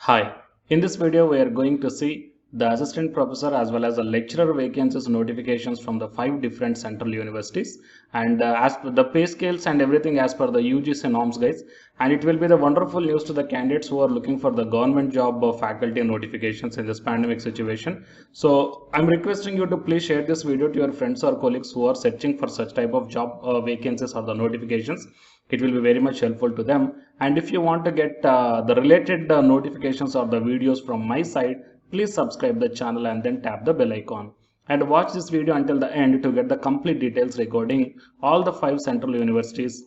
Hi, in this video we are going to see the assistant professor as well as the lecturer vacancies notifications from the 5 different central universities and as per the pay scales and everything as per the UGC norms guys, and it will be the wonderful news to the candidates who are looking for the government job or faculty notifications in this pandemic situation. So I'm requesting you to please share this video to your friends or colleagues who are searching for such type of job vacancies or the notifications. It will be very much helpful to them. And if you want to get the related notifications or the videos from my side, please subscribe the channel and then tap the bell icon and watch this video until the end to get the complete details regarding all the 5 central universities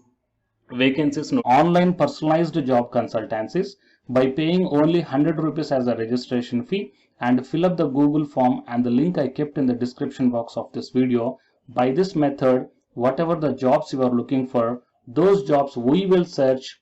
vacancies. Online personalized job consultancies by paying only 100 rupees as a registration fee, and fill up the Google form and the link I kept in the description box of this video. By this method, whatever the jobs you are looking for, those jobs we will search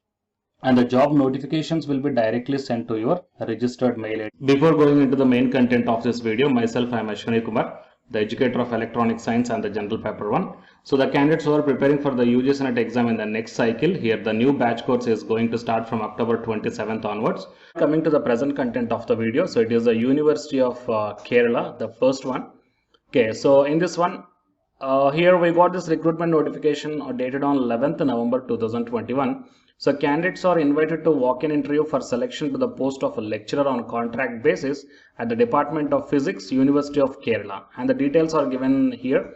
and the job notifications will be directly sent to your registered mail ID. Before going into the main content of this video, myself I am Ashwani Kumar, the educator of electronic science and the general paper 1. So the candidates who are preparing for the UGC NET exam in the next cycle, here the new batch course is going to start from October 27th onwards. Coming to the present content of the video, so it is the University of Kerala, the first one. Okay, so in this one, here we got this recruitment notification dated on 11th November 2021. So candidates are invited to walk-in interview for selection to the post of a lecturer on contract basis at the Department of Physics, University of Kerala. And the details are given here.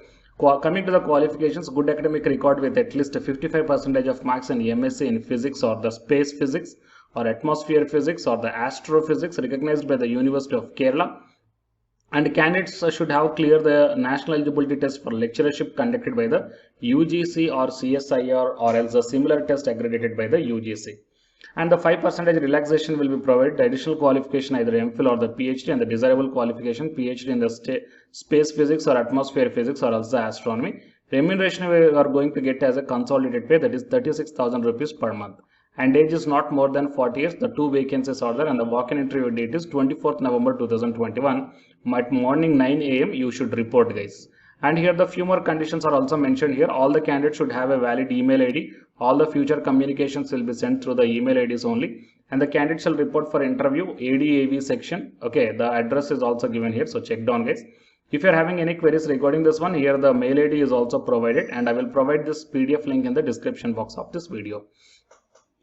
Coming to the qualifications, good academic record with at least 55% of marks in MSc in physics or the space physics or atmosphere physics or the astrophysics recognized by the University of Kerala. And candidates should have cleared the national eligibility test for lecturership conducted by the UGC or CSIR or else a similar test accredited by the UGC. And the 5% relaxation will be provided. The additional qualification either MPhil or the PhD, and the desirable qualification PhD in the space physics or atmosphere physics or else the astronomy. Remuneration we are going to get as a consolidated pay, that is 36,000 rupees per month. And age is not more than 40 years. The 2 vacancies are there, and the walk-in interview date is 24th November 2021. At morning 9 a.m. you should report, guys. And here the few more conditions are also mentioned here. All the candidates should have a valid email ID. All the future communications will be sent through the email IDs only. And the candidates shall report for interview ADAV section. Okay, the address is also given here, so check down, guys. If you are having any queries regarding this one, here the mail ID is also provided, and I will provide this PDF link in the description box of this video.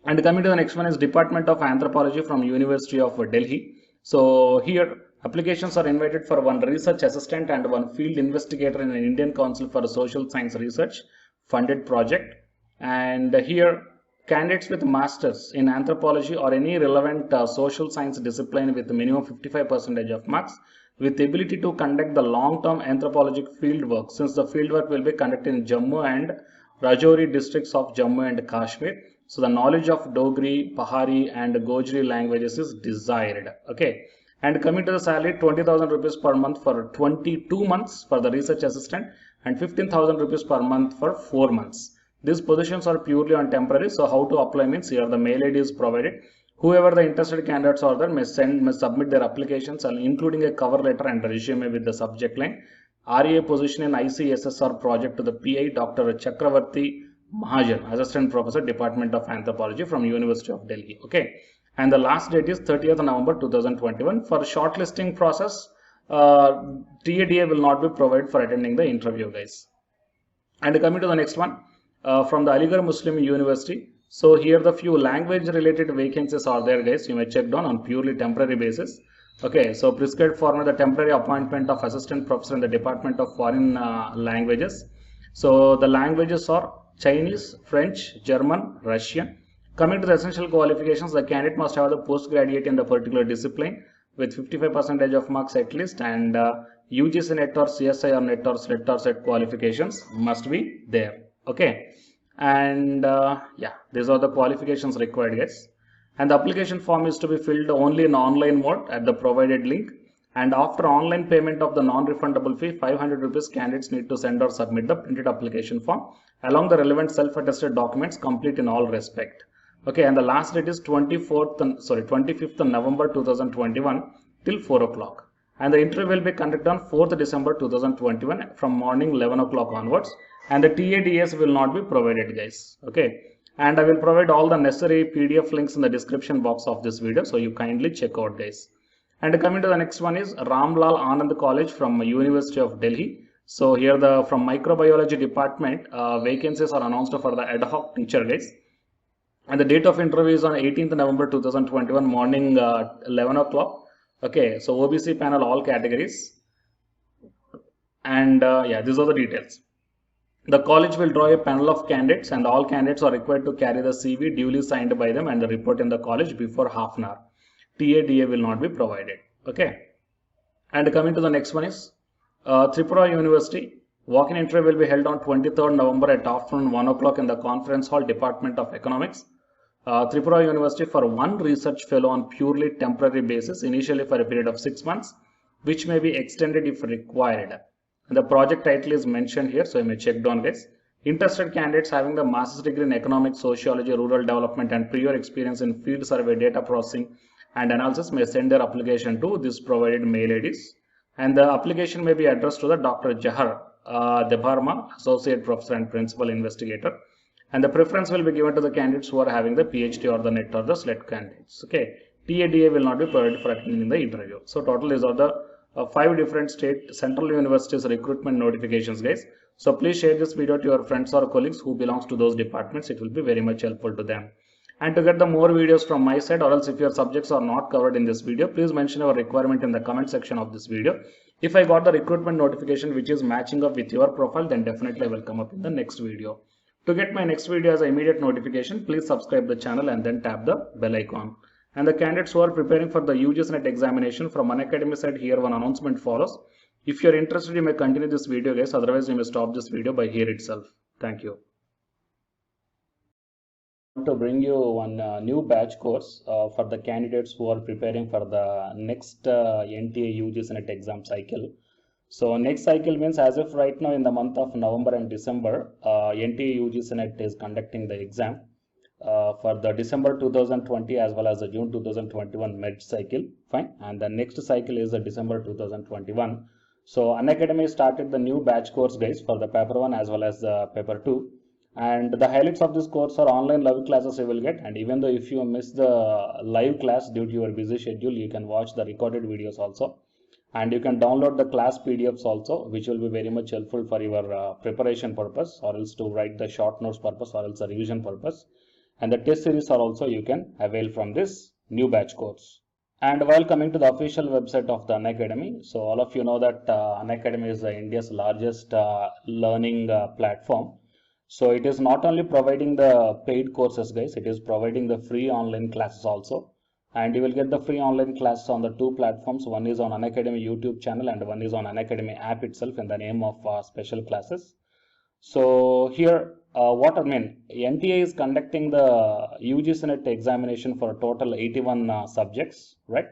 And coming to the next one is Department of Anthropology from University of Delhi. So here applications are invited for 1 research assistant and 1 field investigator in an Indian Council for Social Science Research funded project. And here candidates with masters in anthropology or any relevant social science discipline with minimum 55% of marks with the ability to conduct the long-term anthropologic field work, since the field work will be conducted in Jammu and Rajouri districts of Jammu and Kashmir. So the knowledge of Dogri, Pahari and Gojri languages is desired. Okay. And coming to the salary, 20,000 rupees per month for 22 months for the research assistant and 15,000 rupees per month for 4 months. These positions are purely on temporary. So how to apply means here the mail ID is provided. Whoever the interested candidates are there may submit their applications and including a cover letter and resume with the subject line RA position in ICSSR project to the PI Dr. Chakravarti Mahajan, Assistant Professor, Department of Anthropology from University of Delhi. Okay. And the last date is 30th November 2021. For shortlisting process, TADA will not be provided for attending the interview, guys. And coming to the next one, from the Aligarh Muslim University. So here the few language related vacancies are there, guys. You may check down on purely temporary basis. Okay, so prescribed for the temporary appointment of assistant professor in the Department of Foreign Languages. So the languages are Chinese, French, German, Russian. Coming to the essential qualifications, the candidate must have the postgraduate in the particular discipline with 55% of marks at least, and UGC NET or CSI or NET or SLET or SET qualifications must be there. Okay, and yeah, these are the qualifications required, guys. And the application form is to be filled only in online mode at the provided link. And after online payment of the non-refundable fee, 500 rupees, candidates need to send or submit the printed application form along the relevant self-attested documents complete in all respect. Okay, and the last date is 25th November 2021 till 4 o'clock. And the interview will be conducted on 4th December 2021 from morning 11 o'clock onwards. And the TADS will not be provided, guys. Okay. And I will provide all the necessary PDF links in the description box of this video, so you kindly check out, guys. And coming to the next one is Ramlal Anand College from University of Delhi. So here from microbiology department, vacancies are announced for the ad hoc teacher, guys. And the date of interview is on 18th November 2021 morning 11 o'clock. Okay, so OBC panel all categories. And yeah, these are the details. The college will draw a panel of candidates, and all candidates are required to carry the CV duly signed by them and report in the college before half an hour. TADA will not be provided. Okay. And coming to the next one is Tripura University. Walk-in interview will be held on 23rd November at afternoon 1 o'clock in the conference hall, Department of Economics. Tripura University for one research fellow on purely temporary basis, initially for a period of 6 months, which may be extended if required. And the project title is mentioned here, so you may check down, guys. Interested candidates having the master's degree in economics, sociology, rural development, and prior experience in field survey, data processing, and analysis may send their application to this provided mail IDs. And the application may be addressed to the Dr. Jahar Debarma, Associate Professor and Principal Investigator. And the preference will be given to the candidates who are having the PhD or the NET or the SLET candidates. Okay, TADA will not be provided for attending the interview. So total is all the 5 different state central universities recruitment notifications, guys. So please share this video to your friends or colleagues who belongs to those departments. It will be very much helpful to them. And to get the more videos from my side, or else if your subjects are not covered in this video, please mention your requirement in the comment section of this video. If I got the recruitment notification which is matching up with your profile, then definitely I will come up in the next video. To get my next video as an immediate notification, please subscribe the channel and then tap the bell icon. And the candidates who are preparing for the UGC NET examination from Unacademy side, here one announcement follows. If you are interested, you may continue this video, guys. Otherwise, you may stop this video by here itself. Thank you. To bring you one new batch course for the candidates who are preparing for the next NTA UGC NET exam cycle. So next cycle means as of right now in the month of November and December, NTA UGC NET is conducting the exam. For the December 2020 as well as the June 2021 med cycle, fine, and the next cycle is the December 2021. So Unacademy started the new batch course, guys, for the paper 1 as well as the paper 2, and the highlights of this course are online live classes you will get, and even though if you miss the live class due to your busy schedule, you can watch the recorded videos also, and you can download the class PDFs also, which will be very much helpful for your preparation purpose, or else to write the short notes purpose, or else the revision purpose. And the test series are also you can avail from this new batch course. And while coming to the official website of the Unacademy, so all of you know that Unacademy is India's largest learning platform. So it is not only providing the paid courses, guys, it is providing the free online classes also. And you will get the free online classes on the 2 platforms. One is on Unacademy YouTube channel and one is on Unacademy app itself in the name of special classes. So here what I mean, NTA is conducting the UGC NET examination for a total 81 subjects, right?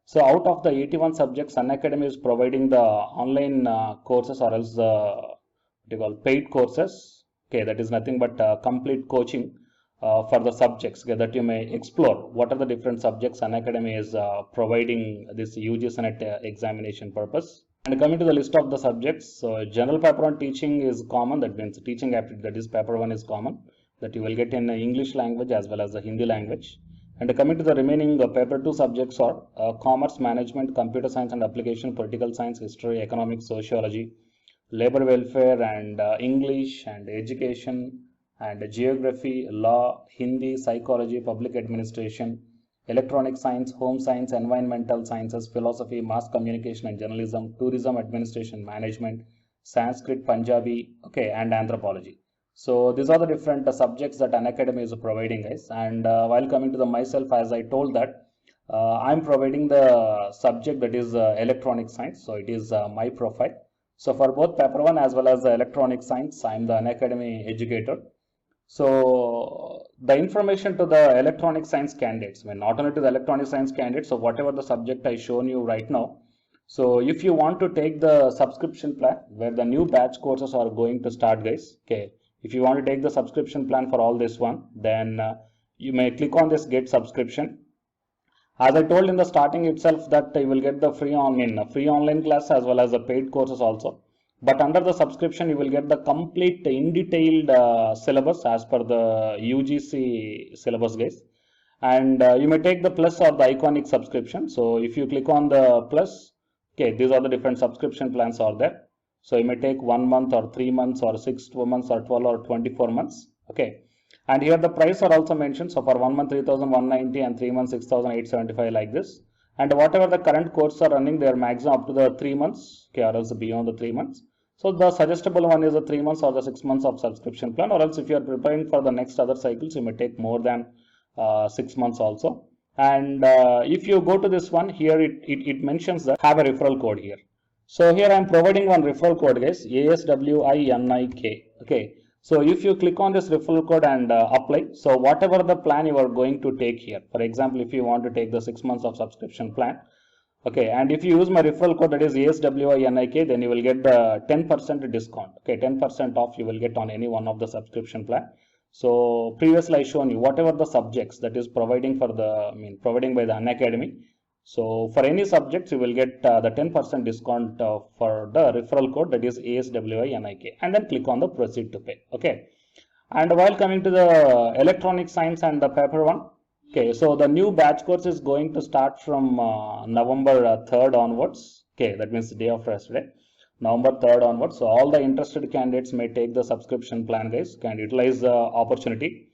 So out of the 81 subjects, Unacademy is providing the online courses, or else the what you call paid courses. Okay, that is nothing but complete coaching for the subjects, okay, that you may explore what are the different subjects Unacademy is providing this UGC NET examination purpose. And coming to the list of the subjects, so general paper 1 teaching is common, that means teaching aptitude, that is paper 1 is common, that you will get in English language as well as the Hindi language. And coming to the remaining paper 2 subjects are commerce, management, computer science and application, political science, history, economics, sociology, labor welfare, and English and education, and geography, law, Hindi, psychology, public administration, electronic science, home science, environmental sciences, philosophy, mass communication and journalism, tourism, administration, management, Sanskrit, Punjabi, okay, and anthropology. So these are the different subjects that Unacademy is providing, guys. And while coming to the myself, as I told that I'm providing the subject that is electronic science. So it is my profile. So for both paper 1 as well as the electronic science, I'm the Unacademy educator. So the information to the electronic science candidates, not only to the electronic science candidates, so whatever the subject I shown you right now. So if you want to take the subscription plan where the new batch courses are going to start, guys, okay, if you want to take the subscription plan for all this one, then you may click on this get subscription. As I told in the starting itself that you will get the free online class as well as the paid courses also. but under the subscription you will get the complete in detailed syllabus as per the UGC syllabus, guys. And you may take the plus or the iconic subscription. So if you click on the plus, okay, these are the different subscription plans are there. So you may take 1 month or 3 months or 6 months or 12 or 24 months. Okay. And here the price are also mentioned. So for 1 month 3,190 and 3 months 6,875 like this. And whatever the current courses are running, they are maximum up to the 3 months, okay, or else beyond the 3 months. So the suggestible one is the 3 months or the 6 months of subscription plan, or else if you are preparing for the next other cycles, you may take more than 6 months also. And if you go to this one here, it mentions that have a referral code here. So here I am providing one referral code, guys, ASWINIK. Okay. So if you click on this referral code and apply, so whatever the plan you are going to take here, for example, if you want to take the 6 months of subscription plan, okay, and if you use my referral code, that is ASWINIK, then you will get the 10% discount. Okay, 10% off you will get on any one of the subscription plan. So previously I shown you whatever the subjects that is providing for the, providing by the Unacademy. So for any subjects you will get the 10% discount for the referral code, that is ASWINIK, and then click on the proceed to pay. Okay, and while coming to the electronic science and the paper one, okay, so the new batch course is going to start from November 3rd onwards. Okay, that means the day after yesterday, November 3rd onwards. So all the interested candidates may take the subscription plan, guys, can utilize the opportunity.